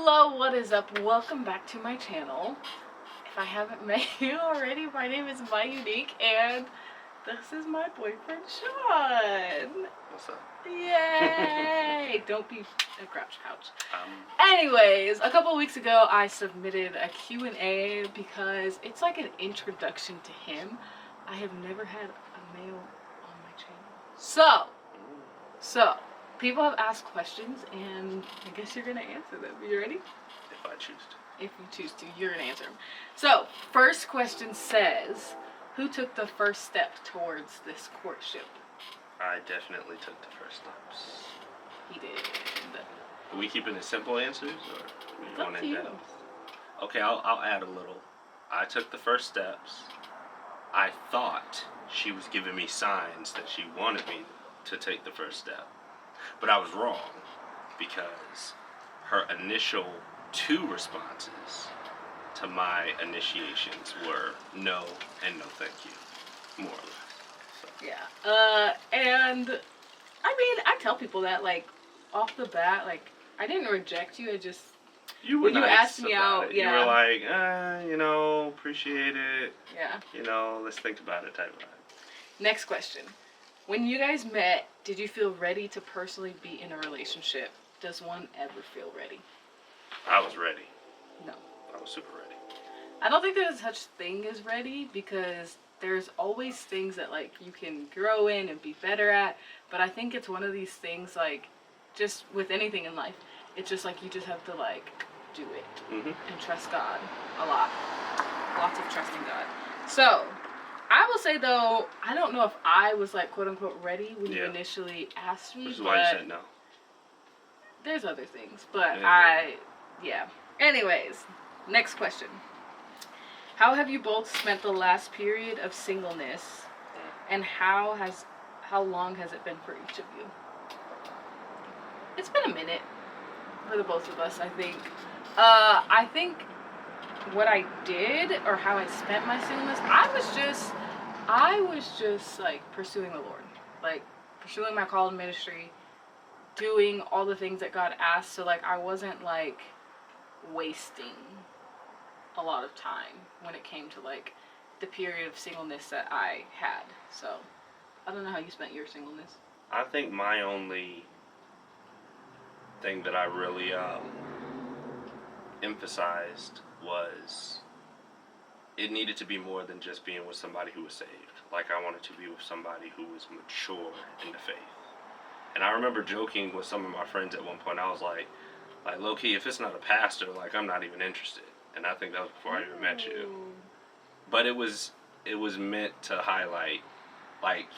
Hello, what is up? Welcome back to my channel. If I haven't met you already, my name is Myunique and this is my boyfriend Sean. What's up? Yay! Don't be a grouch pouch. Anyways, a couple weeks ago I submitted a Q&A because it's like an introduction to him. I have never had a male on my channel. So people have asked questions and I guess you're gonna answer them. You ready? If I choose to. If you choose to, you're gonna answer them. So, first question says, who took the first step towards this courtship? I definitely took the first steps. He did. Are we keeping it simple answers or It's going up to in you. depth? Okay, I'll add a little. I took the first steps. I thought she was giving me signs that she wanted me to take the first step. But I was wrong because her initial 2 responses to my initiations were no and no thank you, more or less. So. Yeah. And I mean, I tell people that like off the bat, like I didn't reject you. I just You were you nice asked me about out. it. Yeah. You were like, appreciate it. Yeah. Let's think about it type of vibe. Next question. When you guys met, did you feel ready to personally be in a relationship? Does one ever feel ready? I was ready. No. I was super ready. I don't think there's such thing as ready because there's always things that like you can grow in and be better at, but I think it's one of these things like just with anything in life, it's just like you just have to like do it and trust God a lot. Lots of trusting God. So I will say though, I don't know if I was like quote unquote ready when you initially asked me. Which is why you said no. There's other things, but yeah. Anyways, next question. How have you both spent the last period of singleness, and how long has it been for each of you? It's been a minute for the both of us, I think. I think what I did or how I spent my singleness, I was just like pursuing the Lord, like pursuing my call in ministry, doing all the things that God asked. So like I wasn't like wasting a lot of time when it came to like the period of singleness that I had. So I don't know how you spent your singleness. I think my only thing that I really emphasized was it needed to be more than just being with somebody who was saved. Like I wanted to be with somebody who was mature in the faith. And I remember joking with some of my friends at one point. I was like low key, if it's not a pastor, like I'm not even interested. And I think that was before I even met you. But it was meant to highlight like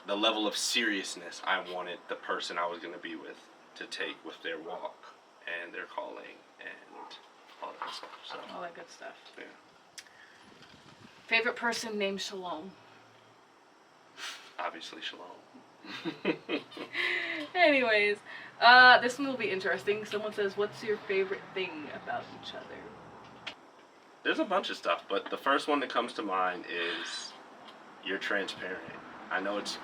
the level of seriousness I wanted the person I was going to be with to take with their walk and their calling and all that stuff. So all that good stuff. Yeah. Favorite person named Shalom? Obviously Shalom. Anyways, this one will be interesting. Someone says, what's your favorite thing about each other? There's a bunch of stuff, but the first one that comes to mind is you're transparent. I know it's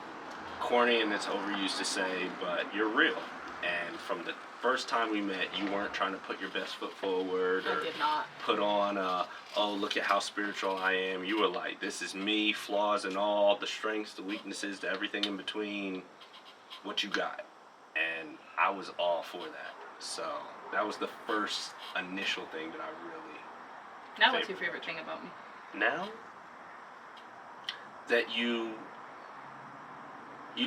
corny and it's overused to say, but you're real. And from the first time we met, you weren't trying to put your best foot forward or I did not put on oh, look at how spiritual I am. You were like, this is me, flaws and all, the strengths, the weaknesses, the everything in between, what you got. And I was all for that. So that was the first initial thing that I really... Now what's your favorite thing about me? Now? That you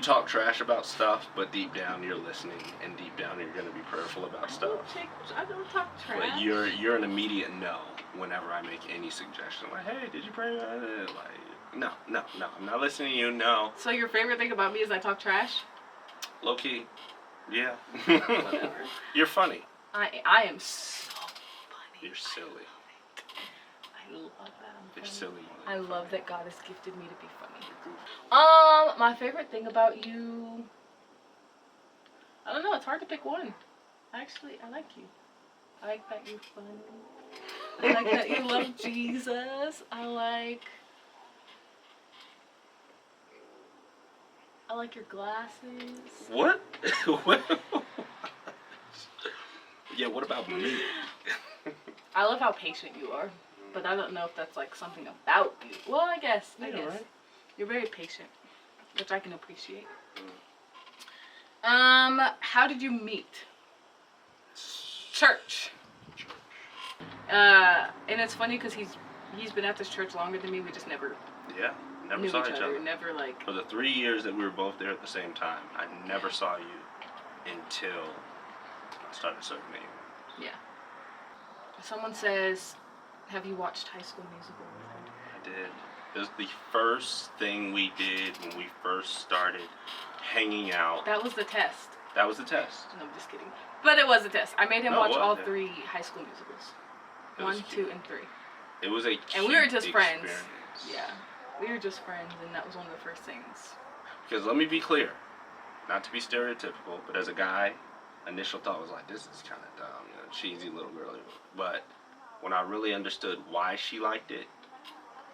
talk trash about stuff, but deep down you're listening, and deep down you're going to be prayerful about stuff. I don't talk trash. But you're an immediate no whenever I make any suggestion. Like, hey, did you pray about it? Like, no, I'm not listening to you, no. So your favorite thing about me is I talk trash? Low key, yeah. Whatever. You're funny. I am so funny. You're silly. I love that. You're silly. I love that God has gifted me to be funny. My favorite thing about you, I don't know, it's hard to pick one. Actually, I like you. I like that you're funny. I like that you love Jesus. I like your glasses. What? What? Yeah, what about me? I love how patient you are, but I don't know if that's like something about you. Well, I guess. Right? You're very patient, which I can appreciate. Mm. How did you meet? Church. And it's funny because he's been at this church longer than me. We just never never knew saw each other. Never like. For the 3 years that we were both there at the same time, I never saw you until I started serving you. Yeah. Someone says, "Have you watched High School Musical with her?" I did. It was the first thing we did when we first started hanging out. That was the test. That was the test. No, I'm just kidding. But it was a test. I made him watch all 3 High School Musicals. 1, 2, and 3. It was a and we were just experience. friends. Yeah, we were just friends, and that was one of the first things. Because let me be clear, not to be stereotypical, but as a guy, initial thought was like, this is kind of dumb, you know, cheesy little girly. But when I really understood why she liked it,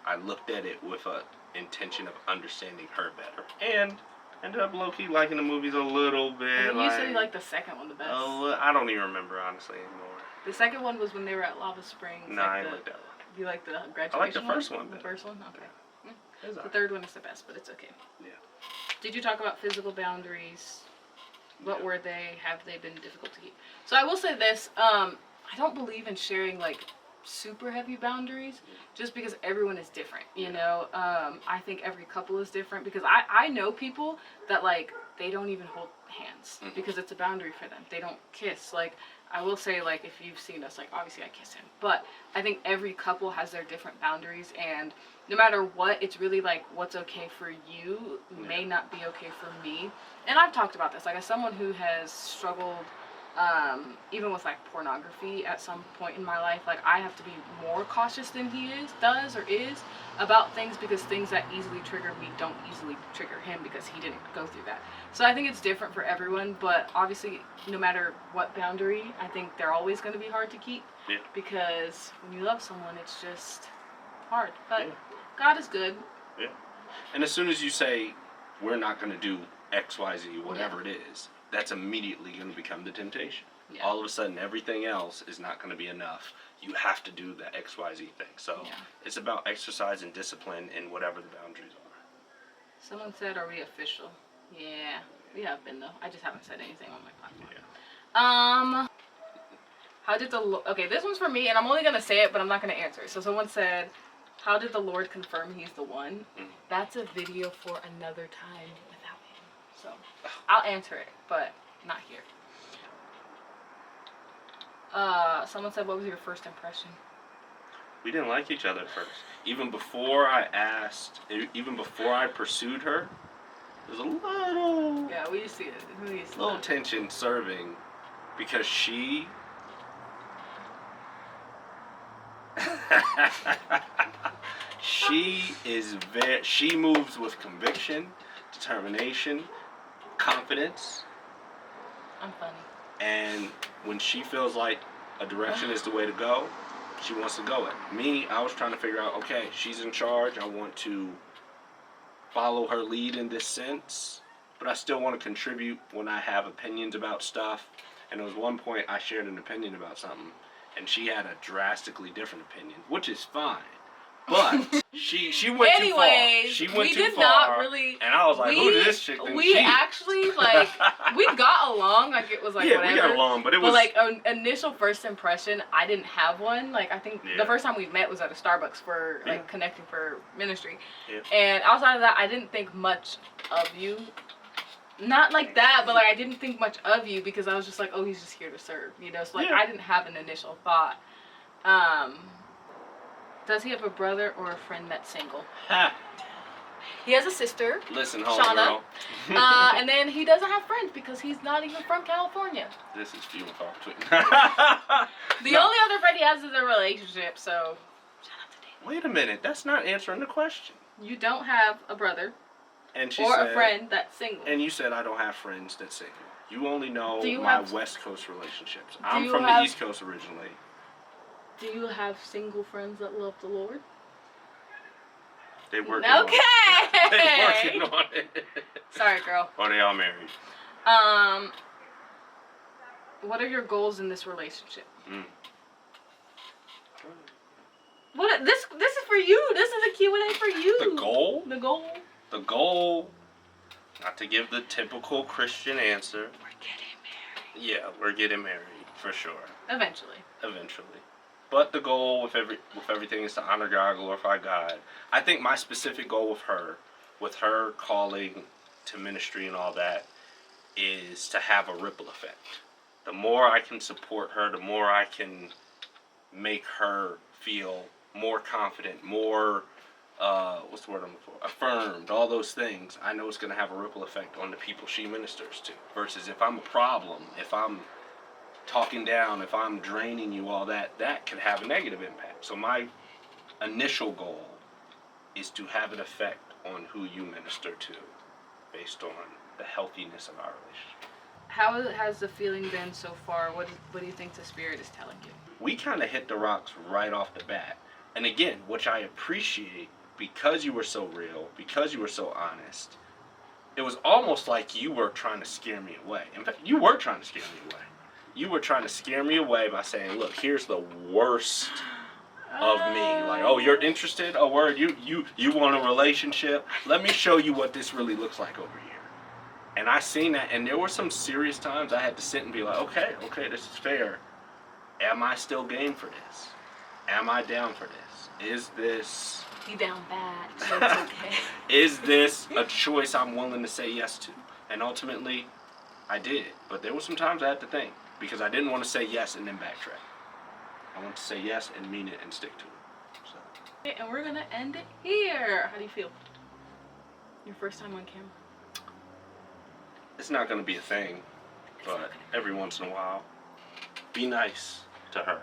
I looked at it with a intention of understanding her better, and ended up low-key liking the movies a little bit. You said you liked the second one the best. Oh, I don't even remember honestly anymore. The second one was when they were at Lava Springs. No, I ain't like that one. You like the graduation? I like the first one. The first one, okay. Yeah. The third one is the best, but it's okay. Yeah. Did you talk about physical boundaries? What were they? Have they been difficult to keep? So I will say this: I don't believe in sharing like super heavy boundaries, just because everyone is different. You know, I think every couple is different because I know people that like they don't even hold hands because it's a boundary for them. They don't kiss. Like I will say, like if you've seen us, like obviously I kiss him, but I think every couple has their different boundaries, and no matter what, it's really like what's okay for you may not be okay for me. And I've talked about this, like as someone who has struggled even with like pornography at some point in my life, like I have to be more cautious than he does about things, because things that easily trigger me don't easily trigger him because he didn't go through that. So I think it's different for everyone, but obviously no matter what boundary, I think they're always going to be hard to keep because when you love someone, it's just hard. But God is good. Yeah. And as soon as you say we're not going to do X, Y, Z, whatever it is, that's immediately going to become the temptation. Yeah. All of a sudden, everything else is not going to be enough. You have to do the XYZ thing. So it's about exercise and discipline in whatever the boundaries are. Someone said, "Are we official?" Yeah, we have been though. I just haven't said anything on my platform. Yeah. How did okay, this one's for me, and I'm only gonna say it, but I'm not gonna answer it. So someone said, "How did the Lord confirm He's the one?" That's a video for another time without Him. So I'll answer it, but not here. Someone said, "What was your first impression?" We didn't like each other at first. Even before I pursued her, there's a little... Yeah, we used to see it. Little tension serving, because she... she moves with conviction, determination, confidence. I'm funny. And when she feels like a direction is the way to go, she wants to go it. Me, I was trying to figure out, okay, she's in charge. I want to follow her lead in this sense, but I still want to contribute when I have opinions about stuff. And there was one point I shared an opinion about something, and she had a drastically different opinion, which is fine. But she went too far. She went too far. Not really, and I was like, who did this chick think she is? Actually, like, we got along. Like, it was like, whatever. We got along, but it was... But, like, an initial first impression, I didn't have one. Like, I think the first time we met was at a Starbucks for, like, connecting for ministry. Yeah. And outside of that, I didn't think much of you. Not like that, but, like, I didn't think much of you because I was just like, oh, he's just here to serve, you know? So, like, I didn't have an initial thought. Does he have a brother or a friend that's single? He has a sister. Listen, Shauna. And then he doesn't have friends because he's not even from California. This is few and far between. The only other friend he has is a relationship, so shout out to Dave. Wait a minute, that's not answering the question. You don't have a brother and she or said, a friend that's single. And you said I don't have friends that's single. You only know my West Coast relationships. I'm from the East Coast originally. Do you have single friends that love the Lord? They working on it. They working on it. Sorry, girl. Or they all married. What are your goals in this relationship? Mm. What this is for you. This is a Q&A for you. The goal? The goal. The goal, not to give the typical Christian answer. We're getting married. Yeah, we're getting married for sure. Eventually. But the goal with everything is to honor God, glorify God. I think my specific goal with her calling to ministry and all that, is to have a ripple effect. The more I can support her, the more I can make her feel more confident, more, what's the word I'm looking for? Affirmed, all those things. I know it's going to have a ripple effect on the people she ministers to. Versus if I'm a problem, if I'm talking down, if I'm draining you, all that could have a negative impact. So my initial goal is to have an effect on who you minister to based on the healthiness of our relationship. How has the feeling been so far? What do you think the Spirit is telling you? We kind of hit the rocks right off the bat. And again, which I appreciate because you were so real, because you were so honest, it was almost like you were trying to scare me away. In fact, you were trying to scare me away. You were trying to scare me away by saying, look, here's the worst of me. Like, oh, you're interested? Oh, word, you want a relationship? Let me show you what this really looks like over here. And I seen that, and there were some serious times I had to sit and be like, okay, this is fair. Am I still game for this? Am I down for this? Is this... You down bad, so it's okay. Is this a choice I'm willing to say yes to? And ultimately, I did. But there were some times I had to think, because I didn't want to say yes and then backtrack. I want to say yes and mean it and stick to it. So. And we're going to end it here. How do you feel? Your first time on camera? It's not going to be a thing, but every once in a while, be nice to her,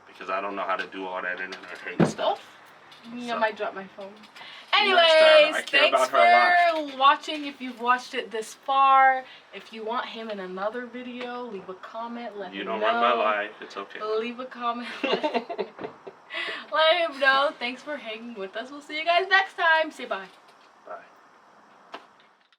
because I don't know how to do all that entertaining stuff. I might drop my phone. Be nice to her. Anyways, I care thanks about her a lot. for watching. If you've watched it this far, if you want him in another video, leave a comment. Let him know. You don't run my life. It's okay. Leave a comment. Let him know. Thanks for hanging with us. We'll see you guys next time. Say bye.